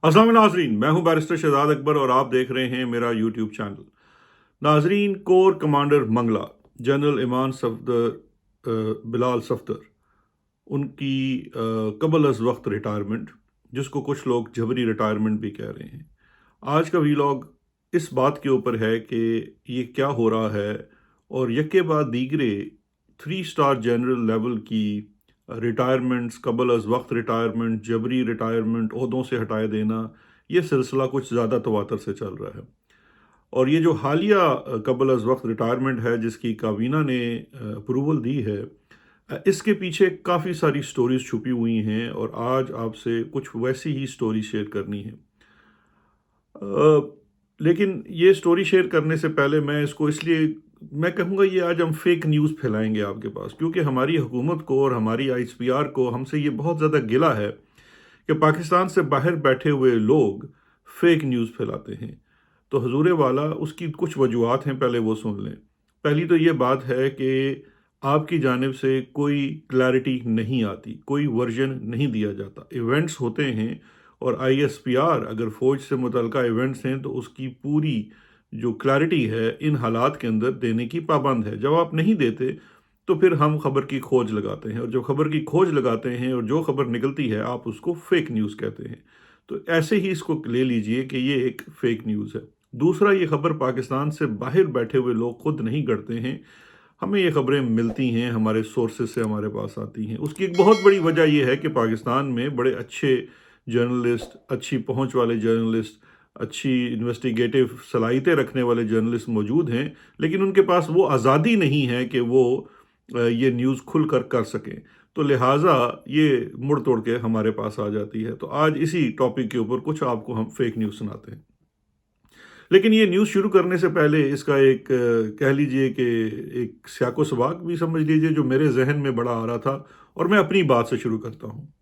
अस्सलाम वालेकुम नाजरीन, मैं हूं बैरिस्टर शहजाद अकबर और आप देख रहे हैं मेरा यूट्यूब चैनल। नाजरीन, कोर कमांडर मंगला जनरल इमान सफदर बिलाल सफदर उनकी कबल अज वक्त रिटायरमेंट, जिसको कुछ लोग जबरी रिटायरमेंट भी कह रहे हैं। आज का वीलॉग इस बात के ऊपर है कि ये क्या हो रहा है और यके बाद दीगरे 3 स्टार जनरल लेवल की रिटायरमेंट्स, कबल अज वक्त रिटायरमेंट, जबरी रिटायरमेंट, ओहदों से हटाए देना, ये सिलसिला कुछ ज़्यादा तवातर से चल रहा है। और ये जो हालिया कबल अज वक्त रिटायरमेंट है जिसकी काबीना ने अप्रूवल दी है, इसके पीछे काफ़ी सारी स्टोरीज छुपी हुई हैं और आज आपसे कुछ वैसी ही स्टोरी शेयर करनी है। लेकिन ये स्टोरी शेयर करने से पहले मैं इसको इसलिए मैं कहूँगा ये आज हम फेक न्यूज़ फैलाएंगे आपके पास, क्योंकि हमारी हुकूमत को और हमारी आईएसपीआर को हमसे ये बहुत ज़्यादा गिला है कि पाकिस्तान से बाहर बैठे हुए लोग फेक न्यूज़ फैलाते हैं। तो हजूर वाला उसकी कुछ वजूहत हैं, पहले वो सुन लें। पहली तो ये बात है कि आपकी जानिब से कोई क्लैरिटी नहीं आती, कोई वर्जन नहीं दिया जाता। इवेंट्स होते हैं और आईएसपीआर अगर फ़ौज से मुतल्लिका इवेंट्स हैं तो उसकी पूरी जो क्लैरिटी है इन हालात के अंदर देने की पाबंद है। जब आप नहीं देते तो फिर हम खबर की खोज लगाते हैं, और जब खबर की खोज लगाते हैं और जो खबर निकलती है आप उसको फेक न्यूज़ कहते हैं। तो ऐसे ही इसको ले लीजिए कि ये एक फेक न्यूज़ है। दूसरा, ये खबर पाकिस्तान से बाहर बैठे हुए लोग खुद नहीं करते हैं, हमें ये खबरें मिलती हैं, हमारे सोर्सेज से हमारे पास आती हैं। उसकी एक बहुत बड़ी वजह यह है कि पाकिस्तान में बड़े अच्छे जर्नलिस्ट, अच्छी पहुंच वाले जर्नलिस्ट, अच्छी इन्वेस्टिगेटिव सलाहियतें रखने वाले जर्नलिस्ट मौजूद हैं, लेकिन उनके पास वो आज़ादी नहीं है कि वो ये न्यूज़ खुल कर सकें। तो लिहाजा ये मुड़ तोड़ के हमारे पास आ जाती है। तो आज इसी टॉपिक के ऊपर कुछ आपको हम फेक न्यूज़ सुनाते हैं। लेकिन ये न्यूज़ शुरू करने से पहले इसका एक कह लीजिए कि एक स्याको सबाक भी समझ लीजिए जो मेरे जहन में बड़ा आ रहा था, और मैं अपनी बात से शुरू करता हूँ।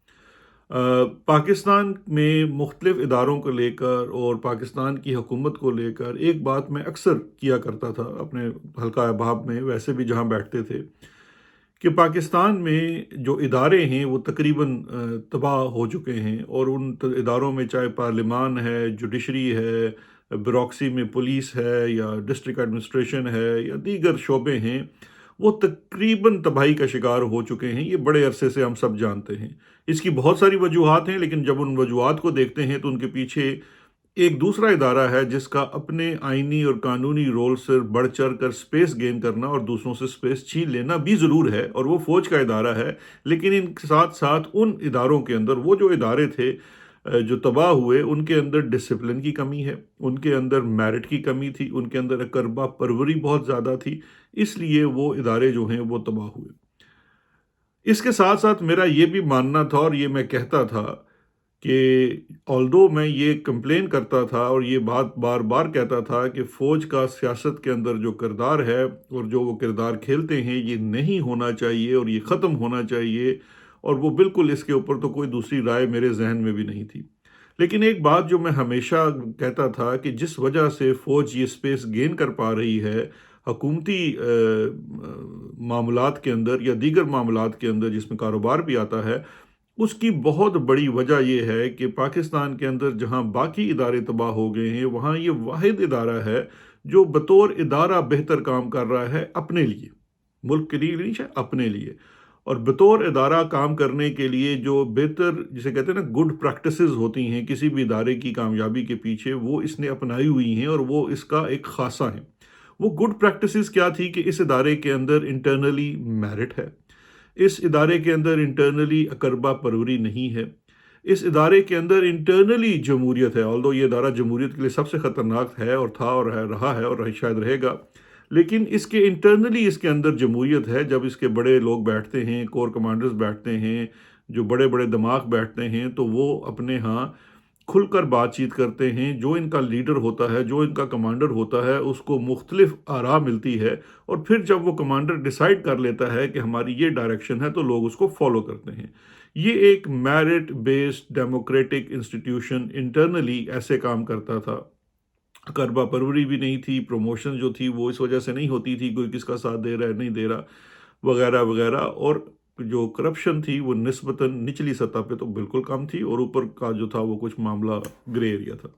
पाकिस्तान में मुख्तलिफ इदारों को लेकर और पाकिस्तान की हुकूमत को लेकर एक बात मैं अक्सर किया करता था अपने हल्का अहबाब में, वैसे भी जहाँ बैठते थे, कि पाकिस्तान में जो इदारे हैं वो तकरीबन तबाह हो चुके हैं, और उन इदारों में चाहे पार्लिमान है, जुडिशरी है, ब्यूरोक्रेसी में पुलिस है, या डिस्ट्रिक्ट एडमिनिस्ट्रेशन है, या दीगर शोबे हैं, वो तकरीबन तबाही का शिकार हो चुके हैं। ये बड़े अरसे से हम सब जानते हैं। इसकी बहुत सारी वजूहात हैं, लेकिन जब उन वजूहात को देखते हैं तो उनके पीछे एक दूसरा इदारा है जिसका अपने आइनी और कानूनी रोल से बढ़ चढ़ कर स्पेस गेन करना और दूसरों से स्पेस छीन लेना भी ज़रूर है, और वो फ़ौज का इदारा है। लेकिन इन साथ साथ उन इदारों के अंदर वो जो इदारे थे जो तबाह हुए, उनके अंदर डिसिप्लिन की कमी है, उनके अंदर मेरिट की कमी थी, उनके अंदर अकरबा परवरी बहुत ज़्यादा थी, इसलिए वो इदारे जो हैं वो तबाह हुए। इसके साथ साथ मेरा ये भी मानना था और ये मैं कहता था कि ऑल्दो मैं ये कंप्लेन करता था और ये बात बार बार कहता था कि फ़ौज का सियासत के अंदर जो किरदार है और जो वो किरदार खेलते हैं ये नहीं होना चाहिए और ये ख़त्म होना चाहिए, और वो बिल्कुल इसके ऊपर तो कोई दूसरी राय मेरे जहन में भी नहीं थी। लेकिन एक बात जो मैं हमेशा कहता था कि जिस वजह से फ़ौज ये स्पेस गेन कर पा रही है हकूमती मामलात के अंदर या दीगर मामलात के अंदर जिसमें कारोबार भी आता है, उसकी बहुत बड़ी वजह यह है कि पाकिस्तान के अंदर जहां बाकी इदारे तबाह हो गए हैं, वहां ये वाहिद इदारा है जो बतौर इदारा बेहतर काम कर रहा है अपने लिए, मुल्क के लिए नहीं, शायद अपने लिए। और बतौर इदारा काम करने के लिए जो बेहतर, जिसे कहते हैं ना, गुड प्रैक्टिसेस होती हैं किसी भी इदारे की कामयाबी के पीछे, वो इसने अपनाई हुई हैं और वो इसका एक खासा है। वो गुड प्रैक्टिसेस क्या थी कि इस इदारे के अंदर इंटरनली मेरिट है, इस इदारे के अंदर इंटरनली अकरबा परवरी नहीं है, इस इदारे के अंदर इंटरनली जमहूरियत है। ऑल्दो ये इदारा जमहूरियत के लिए सबसे ख़तरनाक है और था और है, रहा है और शायद रहेगा, लेकिन इसके इंटरनली इसके अंदर जमहूरियत है। जब इसके बड़े लोग बैठते हैं, कोर कमांडर्स बैठते हैं, जो बड़े बड़े दिमाग बैठते हैं, तो वो अपने यहाँ खुलकर बातचीत करते हैं। जो इनका लीडर होता है, जो इनका कमांडर होता है, उसको मुख्तलिफ आरा मिलती है, और फिर जब वो कमांडर डिसाइड कर लेता है कि हमारी ये डायरेक्शन है, तो लोग उसको फॉलो करते हैं। ये एक merit based democratic institution internally ऐसे काम करता था। करबा परवरी भी नहीं थी, प्रमोशन जो थी वो इस वजह से नहीं होती थी कोई किसका साथ दे रहा है नहीं दे रहा, वगैरह वगैरह। और जो करप्शन थी वो निस्बतन निचली सतह पे तो बिल्कुल कम थी, और ऊपर का जो था वो कुछ मामला ग्रे एरिया था।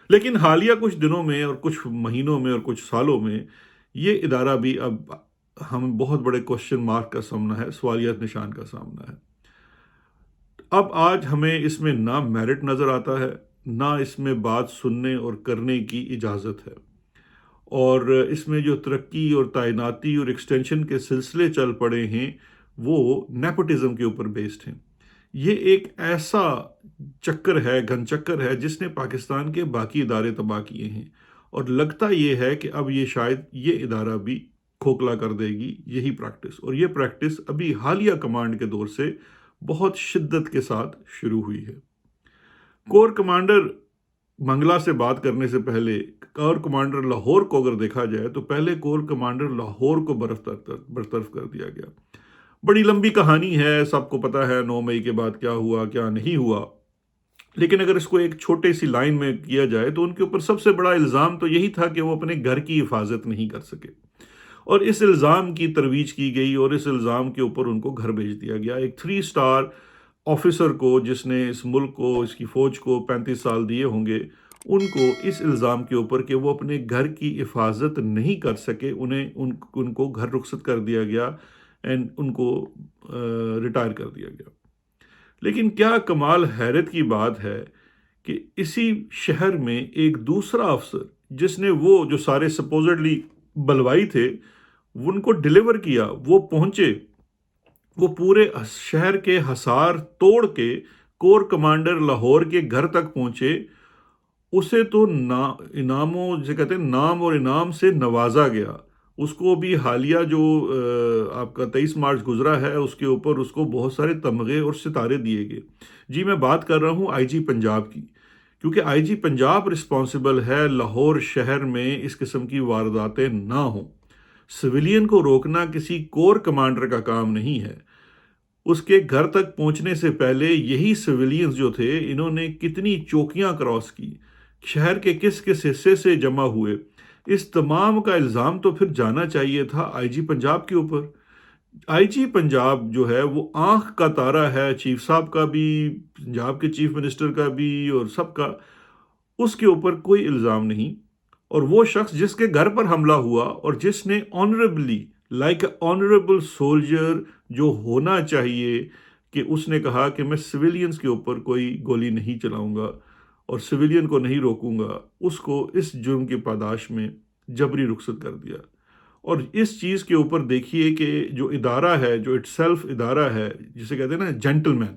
लेकिन हालिया कुछ दिनों में और कुछ महीनों में और कुछ सालों में ये इदारा भी अब हमें बहुत बड़े क्वेश्चन मार्क का सामना है, सवालियत निशान का सामना है। अब आज हमें इसमें ना मेरिट नज़र आता है, ना इसमें बात सुनने और करने की इजाज़त है, और इसमें जो तरक्की और तैनाती और एक्सटेंशन के सिलसिले चल पड़े हैं वो नेपोटिज्म के ऊपर बेस्ड हैं। ये एक ऐसा चक्कर है, घन चक्कर है, जिसने पाकिस्तान के बाकी इदारे तबाह किए हैं, और लगता ये है कि अब ये शायद ये इदारा भी खोखला कर देगी यही प्रैक्टिस, और ये प्रैक्टिस अभी हालिया कमांड के दौर से बहुत शिद्दत के साथ शुरू हुई है। कोर कमांडर मंगला से बात करने से पहले कोर कमांडर लाहौर को अगर देखा जाए तो पहले कोर कमांडर लाहौर को बरतरफ कर दिया गया। बड़ी लंबी कहानी है, सबको पता है 9 मई के बाद क्या हुआ क्या नहीं हुआ, लेकिन अगर इसको एक छोटे सी लाइन में किया जाए तो उनके ऊपर सबसे बड़ा इल्ज़ाम तो यही था कि वो अपने घर की हिफाजत नहीं कर सके, और इस इल्ज़ाम की तरवीज की गई और इस इल्ज़ाम के ऊपर उनको घर भेज दिया गया। एक 3 स्टार ऑफिसर को, जिसने इस मुल्क को, इसकी फ़ौज को 35 साल दिए होंगे, उनको इस इल्ज़ाम के ऊपर कि वो अपने घर की हिफाजत नहीं कर सके, उनको घर रुखसत कर दिया गया एंड उनको रिटायर कर दिया गया। लेकिन क्या कमाल हैरत की बात है कि इसी शहर में एक दूसरा अफसर, जिसने वो जो सारे सपोजिटली बलवाई थे उनको डिलीवर किया, वो पहुंचे, वो पूरे शहर के हसार तोड़ के कोर कमांडर लाहौर के घर तक पहुंचे। उसे तो इनामों, जिसे कहते हैं नाम और इनाम से नवाजा गया। उसको भी हालिया जो आपका 23 मार्च गुजरा है उसके ऊपर उसको बहुत सारे तमगे और सितारे दिए गए। जी मैं बात कर रहा हूँ आईजी पंजाब की, क्योंकि आईजी पंजाब रिस्पॉन्सिबल है लाहौर शहर में इस किस्म की वारदातें ना हों। सिविलियन को रोकना किसी कोर कमांडर का काम नहीं है। उसके घर तक पहुंचने से पहले यही सिविलियंस जो थे, इन्होंने कितनी चौकियां क्रॉस की, शहर के किस किस हिस्से से जमा हुए, इस तमाम का इल्ज़ाम तो फिर जाना चाहिए था आईजी पंजाब के ऊपर। आईजी पंजाब जो है वो आंख का तारा है, चीफ साहब का भी, पंजाब के चीफ मिनिस्टर का भी और सबका। उसके ऊपर कोई इल्ज़ाम नहीं, और वो शख्स जिसके घर पर हमला हुआ और जिसने ऑनरेबली लाइक ऑनरेबल सोल्जर जो होना चाहिए कि उसने कहा कि मैं सिविलियंस के ऊपर कोई गोली नहीं चलाऊंगा और सिविलियन को नहीं रोकूंगा, उसको इस जुर्म की पादाश में जबरी रुखसत कर दिया। और इस चीज़ के ऊपर देखिए कि जो इदारा है, जो इटसेल्फ इदारा है, जिसे कहते हैं ना जेंटलमैन,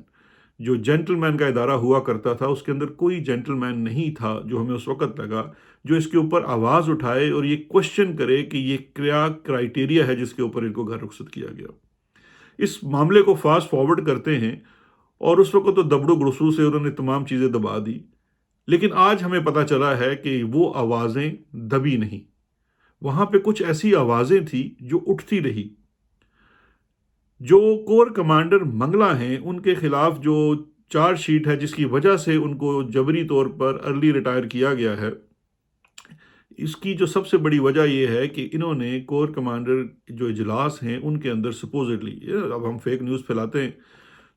जो जेंटलमैन का इदारा हुआ करता था, उसके अंदर कोई जेंटलमैन नहीं था जो हमें उस वक़्त लगा, जो इसके ऊपर आवाज़ उठाए और ये क्वेश्चन करे कि ये क्या क्राइटेरिया है जिसके ऊपर इनको घर रुखसत किया गया। इस मामले को फास्ट फॉरवर्ड करते हैं, और उस वक़्त तो दबड़ू गुड़सू से उन्होंने तमाम चीज़ें दबा दी, लेकिन आज हमें पता चला है कि वो आवाज़ें दबी नहीं, वहाँ पे कुछ ऐसी आवाज़ें थी जो उठती रही। जो कोर कमांडर मंगला हैं उनके खिलाफ जो चार्जशीट है, जिसकी वजह से उनको जबरी तौर पर अर्ली रिटायर किया गया है, इसकी जो सबसे बड़ी वजह यह है कि इन्होंने कोर कमांडर जो इजलास हैं उनके अंदर सपोजिटली, अब हम फेक न्यूज़ फैलाते हैं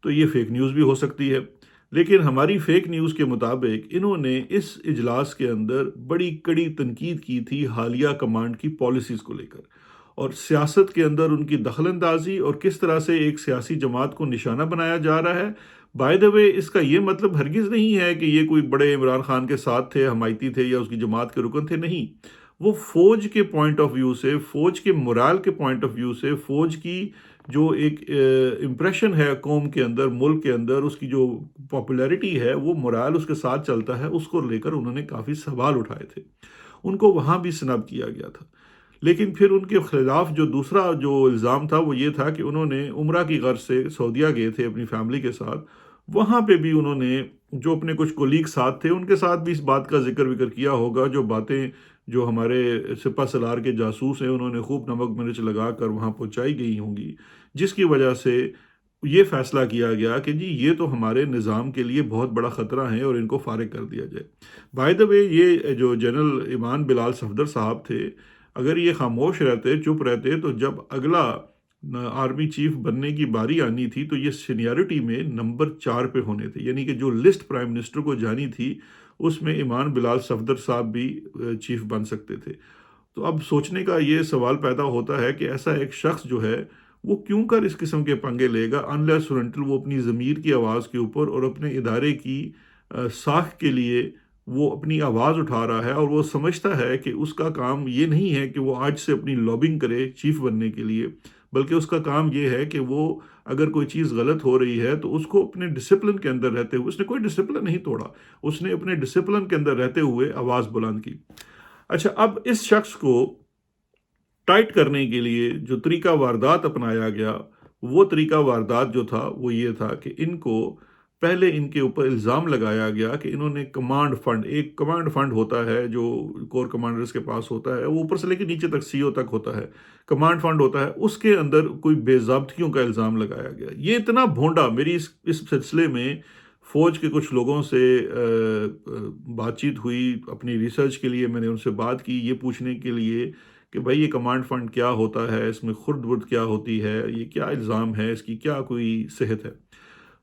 तो ये फेक न्यूज़ भी हो सकती है, लेकिन हमारी फेक न्यूज़ के मुताबिक इन्होंने इस इजलास के अंदर बड़ी कड़ी तनकीद की थी हालिया कमांड की पॉलिसीज़ को लेकर, और सियासत के अंदर उनकी दखलंदाजी और किस तरह से एक सियासी जमात को निशाना बनाया जा रहा है। बाय द वे, इसका ये मतलब हरगिज़ नहीं है कि ये कोई बड़े इमरान खान के साथ थे, हमायती थे या उसकी जमात के रुकन थे, नहीं। वो फ़ौज के पॉइंट ऑफ व्यू से, फ़ौज के मोराल के पॉइंट ऑफ व्यू से, फ़ौज की जो एक इम्प्रेशन है कौम के अंदर, मुल्क के अंदर, उसकी जो पॉपुलैरिटी है, वो मोराल उसके साथ चलता है, उसको लेकर उन्होंने काफ़ी सवाल उठाए थे। उनको वहाँ भी स्नब किया गया था। लेकिन फिर उनके खिलाफ जो दूसरा जो इल्ज़ाम था वो ये था कि उन्होंने उम्रा की गर्ज से सऊदीया गए थे अपनी फैमिली के साथ, वहाँ पे भी उन्होंने जो अपने कुछ कोलीग साथ थे उनके साथ भी इस बात का जिक्र विक्र किया होगा, जो बातें जो हमारे सिपा सलार के जासूस हैं उन्होंने खूब नमक मिर्च लगा कर वहाँ पहुँचाई गई होंगी, जिसकी वजह से ये फैसला किया गया कि जी ये तो हमारे निज़ाम के लिए बहुत बड़ा ख़तरा है और इनको फारिग कर दिया जाए। बाय द वे, ये जो जनरल ईमान बिलाल सफदर साहब थे, अगर ये खामोश रहते, चुप रहते, तो जब अगला آرمی چیف بننے کی باری آنی تھی تو یہ سینیارٹی میں نمبر 4 پہ ہونے تھے، یعنی کہ جو لسٹ پرائم منسٹر کو جانی تھی اس میں ایمان بلال صفدر صاحب بھی چیف بن سکتے تھے۔ تو اب سوچنے کا یہ سوال پیدا ہوتا ہے کہ ایسا ایک شخص جو ہے وہ کیوں کر اس قسم کے پنگے لے گا unless or until وہ اپنی ضمیر کی آواز کے اوپر اور اپنے ادارے کی ساکھ کے لیے وہ اپنی آواز اٹھا رہا ہے، اور وہ سمجھتا ہے کہ اس کا کام یہ نہیں ہے کہ وہ آج سے اپنی لابنگ کرے چیف بننے کے لیے، بلکہ اس کا کام یہ ہے کہ وہ اگر کوئی چیز غلط ہو رہی ہے تو اس کو اپنے ڈسپلن کے اندر رہتے ہوئے، اس نے کوئی ڈسپلن نہیں توڑا، اس نے اپنے ڈسپلن کے اندر رہتے ہوئے آواز بلند کی۔ اچھا، اب اس شخص کو ٹائٹ کرنے کے لیے جو طریقہ واردات اپنایا گیا، وہ طریقہ واردات جو تھا وہ یہ تھا کہ ان کو پہلے ان کے اوپر الزام لگایا گیا کہ انہوں نے کمانڈ فنڈ، ایک کمانڈ فنڈ ہوتا ہے جو کور کمانڈرز کے پاس ہوتا ہے، وہ اوپر سے لے کے نیچے تک سی او تک ہوتا ہے، کمانڈ فنڈ ہوتا ہے، اس کے اندر کوئی بے ضابطگیوں کا الزام لگایا گیا۔ یہ اتنا بھونڈا، میری اس سلسلے میں فوج کے کچھ لوگوں سے بات چیت ہوئی، اپنی ریسرچ کے لیے میں نے ان سے بات کی یہ پوچھنے کے لیے کہ بھائی یہ کمانڈ فنڈ کیا ہوتا ہے، اس میں خرد برد کیا ہوتی ہے، یہ کیا الزام ہے، اس کی کیا کوئی صحت ہے۔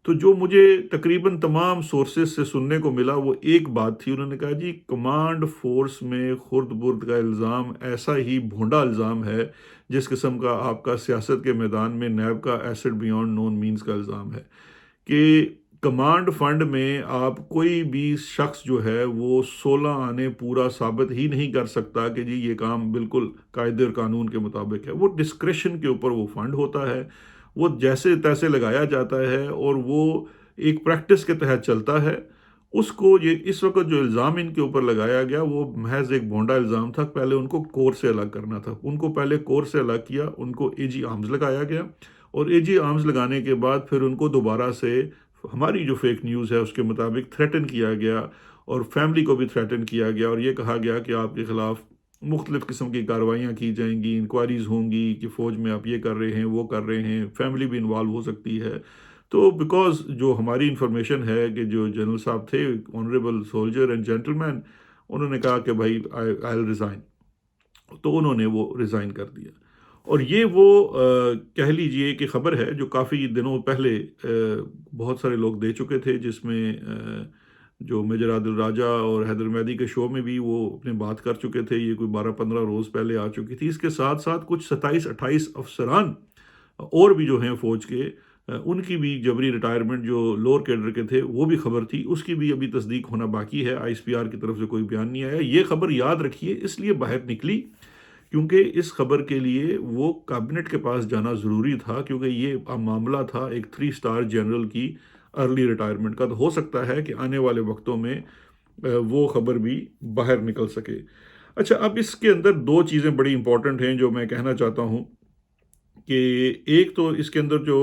تو جو مجھے تقریباً تمام سورسز سے سننے کو ملا وہ ایک بات تھی، انہوں نے کہا جی کمانڈ فورس میں خرد برد کا الزام ایسا ہی بھونڈا الزام ہے جس قسم کا آپ کا سیاست کے میدان میں نیب کا ایسڈ بیونڈ نون مینز کا الزام ہے، کہ کمانڈ فنڈ میں آپ کوئی بھی شخص جو ہے وہ 16 آنے پورا ثابت ہی نہیں کر سکتا کہ جی یہ کام بالکل قاعدے اور قانون کے مطابق ہے۔ وہ ڈسکریشن کے اوپر وہ فنڈ ہوتا ہے، وہ جیسے تیسے لگایا جاتا ہے، اور وہ ایک پریکٹس کے تحت چلتا ہے۔ اس کو یہ اس وقت جو الزام ان کے اوپر لگایا گیا وہ محض ایک بھونڈا الزام تھا۔ پہلے ان کو کور سے الگ کرنا تھا، ان کو پہلے کور سے الگ کیا، ان کو اے جی آرمز لگایا گیا، اور اے جی آرمز لگانے کے بعد پھر ان کو دوبارہ سے ہماری جو فیک نیوز ہے اس کے مطابق تھریٹن کیا گیا، اور فیملی کو بھی تھریٹن کیا گیا، اور یہ کہا گیا کہ آپ کے خلاف مختلف قسم کی کارروائیاں کی جائیں گی، انکوائریز ہوں گی کہ فوج میں آپ یہ کر رہے ہیں، وہ کر رہے ہیں، فیملی بھی انوالو ہو سکتی ہے۔ تو بیکاز جو ہماری انفارمیشن ہے کہ جو جنرل صاحب تھے، آنریبل سولجر اینڈ جینٹل مین، انہوں نے کہا کہ بھائی آئی ریزائن، تو انہوں نے وہ ریزائن کر دیا۔ اور یہ وہ کہہ لیجئے کہ خبر ہے جو کافی دنوں پہلے بہت سارے لوگ دے چکے تھے، جس میں جو میجر عادل راجہ اور حیدر مہدی کے شو میں بھی وہ اپنے بات کر چکے تھے، یہ کوئی 12-15 روز پہلے آ چکی تھی۔ اس کے ساتھ ساتھ کچھ 27-28 افسران اور بھی جو ہیں فوج کے، ان کی بھی جبری ریٹائرمنٹ جو لوور کیڈر کے تھے وہ بھی خبر تھی، اس کی بھی ابھی تصدیق ہونا باقی ہے۔ آئی ایس پی آر کی طرف سے کوئی بیان نہیں آیا۔ یہ خبر یاد رکھیے اس لیے باہر نکلی کیونکہ اس خبر کے لیے وہ کابینٹ کے پاس جانا ضروری تھا، کیونکہ یہ معاملہ تھا ایک 3 اسٹار جنرل کی ارلی ریٹائرمنٹ کا۔ تو ہو سکتا ہے کہ آنے والے وقتوں میں وہ خبر بھی باہر نکل سکے۔ اچھا، اب اس کے اندر 2 چیزیں بڑی امپورٹنٹ ہیں جو میں کہنا چاہتا ہوں، کہ ایک تو اس کے اندر جو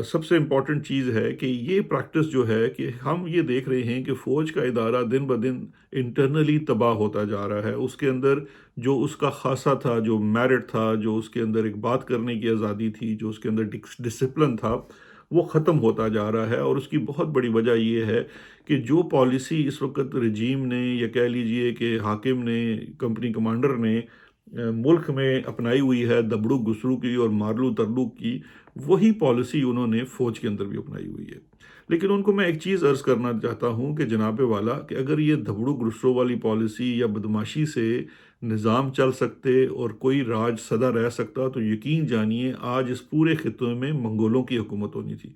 سب سے امپورٹنٹ چیز ہے کہ یہ پریکٹس جو ہے کہ ہم یہ دیکھ رہے ہیں کہ فوج کا ادارہ دن بدن انٹرنلی تباہ ہوتا جا رہا ہے۔ اس کے اندر جو اس کا خاصہ تھا، جو میرٹ تھا، جو اس کے اندر ایک بات کرنے کی آزادی تھی، جو اس کے اندر ڈسپلن تھا، وہ ختم ہوتا جا رہا ہے۔ اور اس کی بہت بڑی وجہ یہ ہے کہ جو پالیسی اس وقت رجیم نے، یا کہہ لیجئے کہ حاکم نے، کمپنی کمانڈر نے ملک میں اپنائی ہوئی ہے، دبڑو گسرو کی اور مارلو ترلو کی، وہی پالیسی انہوں نے فوج کے اندر بھی اپنائی ہوئی ہے۔ لیکن ان کو میں ایک چیز عرض کرنا چاہتا ہوں کہ جناب والا، کہ اگر یہ دھبڑو گسرو والی پالیسی یا بدماشی سے نظام چل سکتے اور کوئی راج سدا رہ سکتا تو یقین جانیے آج اس پورے خطے میں منگولوں کی حکومت ہونی تھی،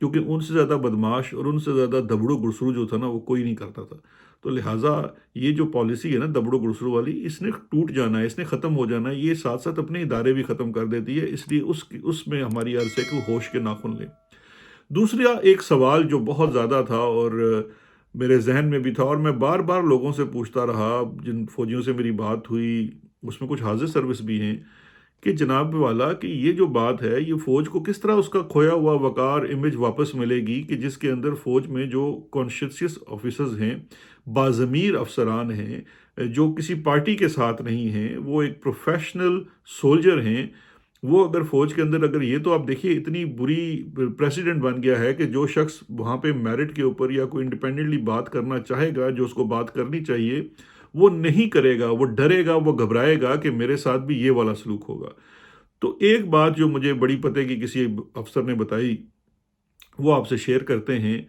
کیونکہ ان سے زیادہ بدماش اور ان سے زیادہ دھبڑو گسرو جو تھا نا، وہ کوئی نہیں کرتا تھا۔ تو لہٰذا یہ جو پالیسی ہے نا دبڑو گڑسرو والی، اس نے ٹوٹ جانا ہے، اس نے ختم ہو جانا ہے۔ یہ ساتھ ساتھ اپنے ادارے بھی ختم کر دیتی ہے، اس لیے اس میں ہماری عرض ہے کہ ہوش کے ناخن لیں۔ دوسرا ایک سوال جو بہت زیادہ تھا اور میرے ذہن میں بھی تھا، اور میں بار بار لوگوں سے پوچھتا رہا، جن فوجیوں سے میری بات ہوئی اس میں کچھ حاضر سروس بھی ہیں، کہ جناب والا کہ یہ جو بات ہے، یہ فوج کو کس طرح اس کا کھویا ہوا وقار امیج واپس ملے گی، کہ جس کے اندر فوج میں جو کانشیس آفیسرز ہیں، باضمیر افسران ہیں، جو کسی پارٹی کے ساتھ نہیں ہیں، وہ ایک پروفیشنل سولجر ہیں، وہ اگر فوج کے اندر، اگر یہ تو آپ دیکھیے اتنی بری پریسیڈنٹ بن گیا ہے کہ جو شخص وہاں پہ میرٹ کے اوپر یا کوئی انڈیپینڈنٹلی بات کرنا چاہے گا، جو اس کو بات کرنی چاہیے، وہ نہیں کرے گا، وہ ڈرے گا، وہ گھبرائے گا کہ میرے ساتھ بھی یہ والا سلوک ہوگا۔ تو ایک بات جو مجھے بڑی پتے کی کسی افسر نے بتائی وہ آپ سے شیئر کرتے ہیں،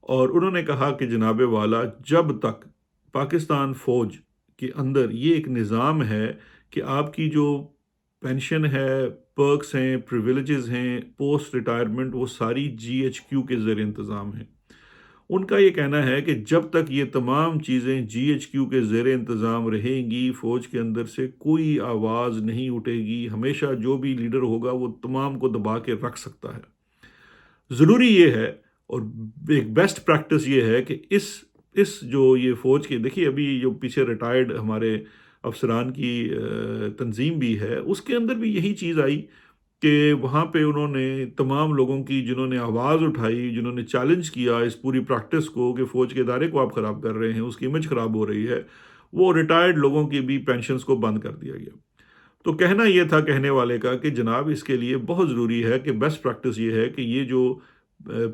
اور انہوں نے کہا کہ جناب والا، جب تک پاکستان فوج کے اندر یہ ایک نظام ہے کہ آپ کی جو پینشن ہے، پرکس ہیں، پریویلیجز ہیں، پوسٹ ریٹائرمنٹ، وہ ساری جی ایچ کیو کے زیر انتظام ہیں۔ ان کا یہ کہنا ہے کہ جب تک یہ تمام چیزیں جی ایچ کیو کے زیر انتظام رہیں گی، فوج کے اندر سے کوئی آواز نہیں اٹھے گی، ہمیشہ جو بھی لیڈر ہوگا وہ تمام کو دبا کے رکھ سکتا ہے۔ ضروری یہ ہے، اور ایک بیسٹ پریکٹس یہ ہے کہ اس جو یہ فوج کے، دیکھیے ابھی جو پیچھے ریٹائرڈ ہمارے افسران کی تنظیم بھی ہے، اس کے اندر بھی یہی چیز آئی کہ وہاں پہ انہوں نے تمام لوگوں کی، جنہوں نے آواز اٹھائی، جنہوں نے چیلنج کیا اس پوری پریکٹس کو کہ فوج کے ادارے کو آپ خراب کر رہے ہیں، اس کی امیج خراب ہو رہی ہے، وہ ریٹائرڈ لوگوں کی بھی پینشنز کو بند کر دیا گیا۔ تو کہنا یہ تھا کہنے والے کا کہ جناب اس کے لیے بہت ضروری ہے کہ بیسٹ پریکٹس یہ ہے کہ یہ جو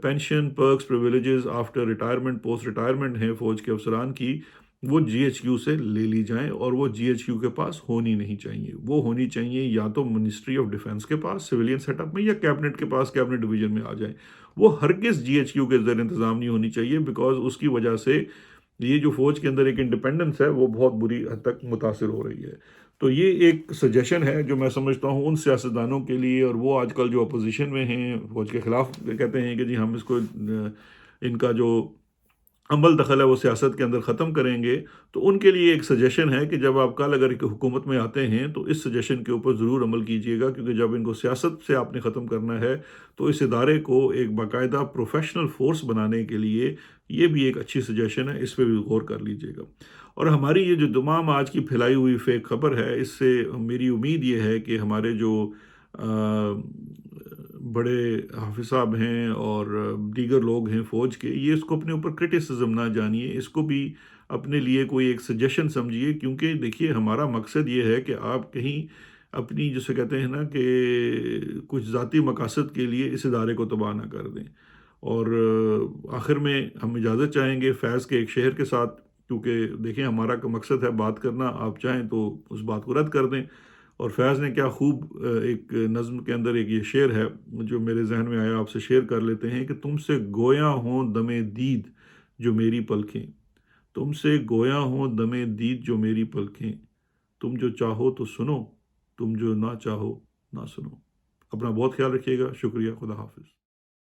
pension, perks, privileges after retirement, post retirement ہیں فوج کے افسران کی، وہ جی ایچ کیو سے لے لی جائیں، اور وہ جی ایچ کیو کے پاس ہونی نہیں چاہیے۔ وہ ہونی چاہیے یا تو منسٹری آف ڈیفنس کے پاس سویلین سیٹ اپ میں، یا کیبنٹ کے پاس کیبنٹ ڈویژن میں آ جائیں۔ وہ ہرگز جی ایچ کیو کے زیر انتظام نہیں ہونی چاہیے، بیکاز اس کی وجہ سے یہ جو فوج کے اندر ایک انڈیپینڈنس ہے وہ بہت بری حد تک متاثر ہو رہی ہے۔ تو یہ ایک سجیشن ہے جو میں سمجھتا ہوں ان سیاستدانوں کے لیے، اور وہ آج کل جو اپوزیشن میں ہیں، فوج کے خلاف کہتے ہیں کہ جی ہم اس کو ان کا جو عمل دخل ہے وہ سیاست کے اندر ختم کریں گے، تو ان کے لیے ایک سجیشن ہے کہ جب آپ کل اگر ایک حکومت میں آتے ہیں تو اس سجیشن کے اوپر ضرور عمل کیجیے گا، کیونکہ جب ان کو سیاست سے آپ نے ختم کرنا ہے تو اس ادارے کو ایک باقاعدہ پروفیشنل فورس بنانے کے لیے یہ بھی ایک اچھی سجیشن ہے، اس پہ بھی غور کر لیجیے گا۔ اور ہماری یہ جو تمام آج کی پھیلائی ہوئی فیک خبر ہے، اس سے میری امید یہ ہے کہ ہمارے جو بڑے حافظ صاحب ہیں اور دیگر لوگ ہیں فوج کے، یہ اس کو اپنے اوپر کرٹیسزم نہ جانیے، اس کو بھی اپنے لیے کوئی ایک سجیشن سمجھیے، کیونکہ دیکھیے ہمارا مقصد یہ ہے کہ آپ کہیں اپنی جسے کہتے ہیں نا کہ کچھ ذاتی مقاصد کے لیے اس ادارے کو تباہ نہ کر دیں۔ اور آخر میں ہم اجازت چاہیں گے فیض کے ایک شعر کے ساتھ، کیونکہ دیکھیں ہمارا مقصد ہے بات کرنا، آپ چاہیں تو اس بات کو رد کر دیں۔ اور فیض نے کیا خوب ایک نظم کے اندر ایک یہ شعر ہے جو میرے ذہن میں آیا، آپ سے شیئر کر لیتے ہیں کہ تم سے گویا ہوں دم دید جو میری پلکیں، تم سے گویا ہوں دم دید جو میری پلکیں، تم جو چاہو تو سنو، تم جو نہ چاہو نہ سنو۔ اپنا بہت خیال رکھیے گا، شکریہ، خدا حافظ۔